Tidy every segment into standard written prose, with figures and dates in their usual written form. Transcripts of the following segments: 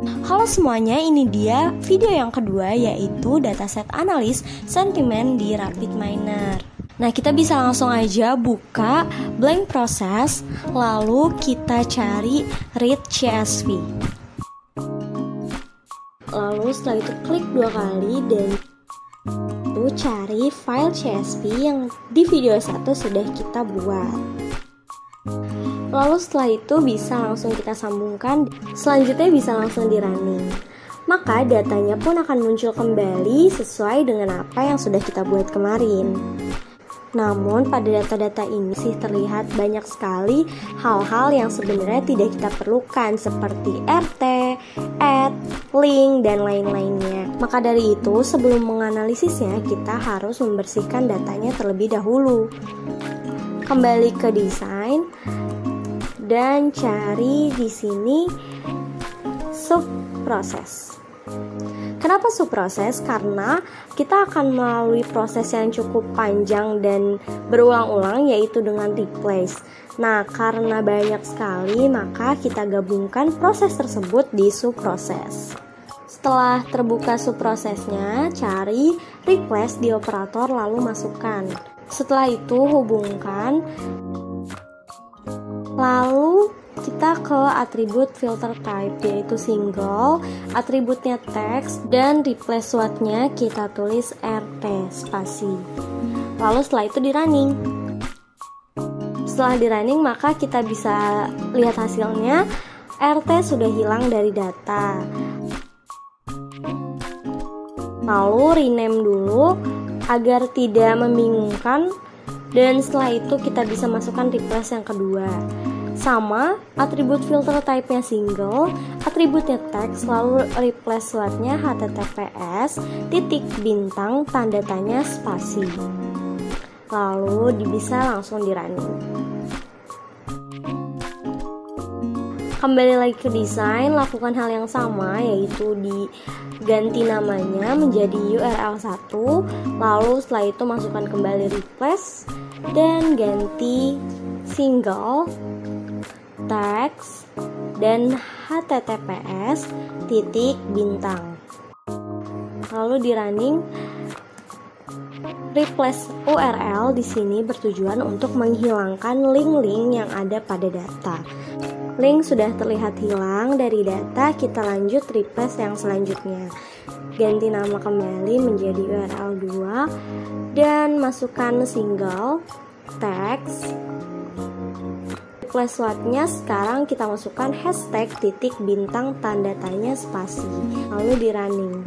Halo semuanya, ini dia video yang kedua yaitu dataset analis sentimen di RapidMiner. Nah, kita bisa langsung aja buka blank process, lalu kita cari read CSV. Lalu setelah itu klik 2 kali dan itu cari file CSV yang di video 1 sudah kita buat. Lalu setelah itu bisa langsung kita sambungkan, selanjutnya bisa langsung di running. Maka datanya pun akan muncul kembali sesuai dengan apa yang sudah kita buat kemarin. Namun pada data-data ini sih terlihat banyak sekali hal-hal yang sebenarnya tidak kita perlukan seperti RT, add, link, dan lain-lainnya. Maka dari itu sebelum menganalisisnya kita harus membersihkan datanya terlebih dahulu. Kembali ke desain dan cari di sini subproses. Kenapa subproses? Karena kita akan melalui proses yang cukup panjang dan berulang-ulang, yaitu dengan replace. Nah, karena banyak sekali, maka kita gabungkan proses tersebut di subproses. Setelah terbuka subprosesnya, cari replace di operator lalu masukkan. Setelah itu hubungkan, lalu kita ke atribut filter type yaitu single, atributnya text, dan replace what-nya kita tulis RT spasi. Lalu setelah itu di running. Setelah di running maka kita bisa lihat hasilnya, RT sudah hilang dari data. Lalu rename dulu agar tidak membingungkan, dan setelah itu kita bisa masukkan replace yang kedua. Sama, atribut filter type-nya single, atributnya text, lalu replace what-nya https _, tanda tanya spasi. Lalu bisa langsung di running. Kembali lagi ke desain, lakukan hal yang sama, yaitu diganti namanya menjadi URL 1, lalu setelah itu masukkan kembali replace dan ganti single, text, dan https _. Lalu di running. Replace URL di sini bertujuan untuk menghilangkan link-link yang ada pada data. Link sudah terlihat hilang dari data, kita lanjut replace yang selanjutnya. Ganti nama kembali menjadi URL 2 dan masukkan single, text. Replace what-nya sekarang kita masukkan hashtag _, tanda tanya spasi. Lalu di running.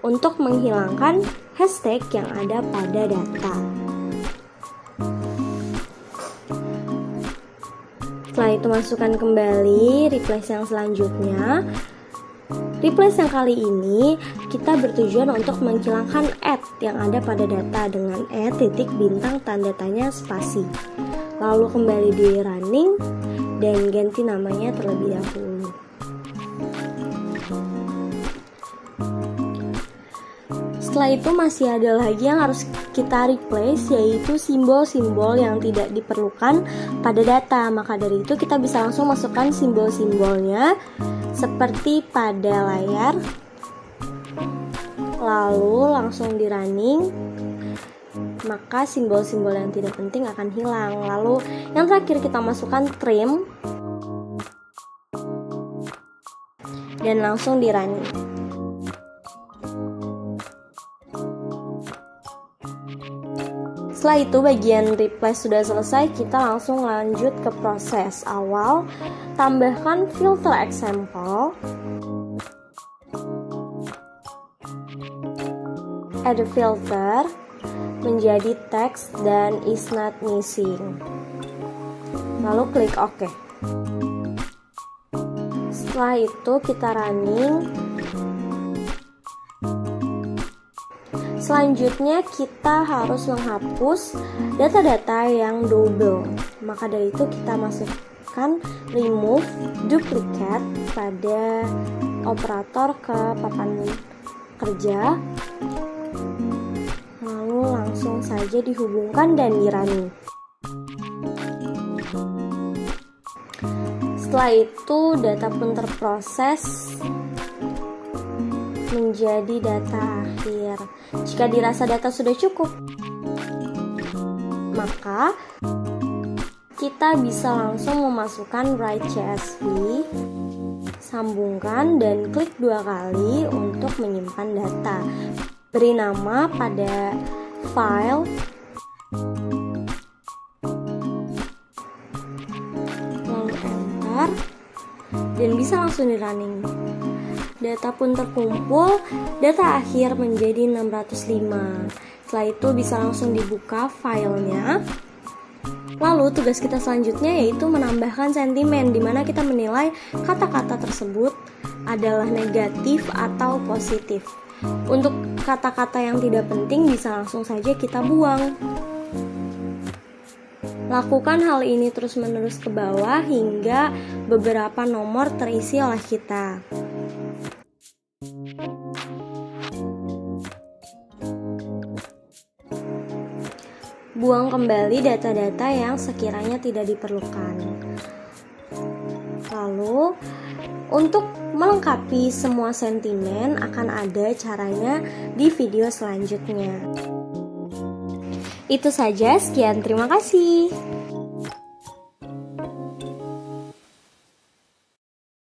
Untuk menghilangkan hashtag yang ada pada data. Setelah itu masukkan kembali replace yang selanjutnya. Replace yang kali ini kita bertujuan untuk menghilangkan add yang ada pada data dengan add _, tanda tanya spasi. Lalu kembali di running dan ganti namanya terlebih dahulu. Setelah itu masih ada lagi yang harus kita replace, yaitu simbol-simbol yang tidak diperlukan pada data. Maka dari itu kita bisa langsung masukkan simbol-simbolnya seperti pada layar. Lalu langsung di running. Maka simbol-simbol yang tidak penting akan hilang. Lalu yang terakhir kita masukkan trim dan langsung di running. Setelah itu bagian replace sudah selesai, kita langsung lanjut ke proses awal. Tambahkan filter example, add filter menjadi text dan is not missing. Lalu klik OK. Setelah itu kita running. Selanjutnya kita harus menghapus data-data yang double. Maka dari itu kita masukkan remove duplicate pada operator ke papan kerja. Lalu langsung saja dihubungkan dan di running. Setelah itu data pun terproses menjadi data akhir. Jika dirasa data sudah cukup, maka kita bisa langsung memasukkan write CSV, sambungkan dan klik 2 kali untuk menyimpan data. Beri nama pada file, lalu enter, dan bisa langsung di running. Data pun terkumpul, data akhir menjadi 605. Setelah itu bisa langsung dibuka filenya. Lalu tugas kita selanjutnya yaitu menambahkan sentimen, di mana kita menilai kata-kata tersebut adalah negatif atau positif. Untuk kata-kata yang tidak penting bisa langsung saja kita buang. Lakukan hal ini terus-menerus ke bawah hingga beberapa nomor terisi oleh kita. Buang kembali data-data yang sekiranya tidak diperlukan. Lalu, untuk melengkapi semua sentimen akan ada caranya di video selanjutnya. Itu saja, sekian, terima kasih.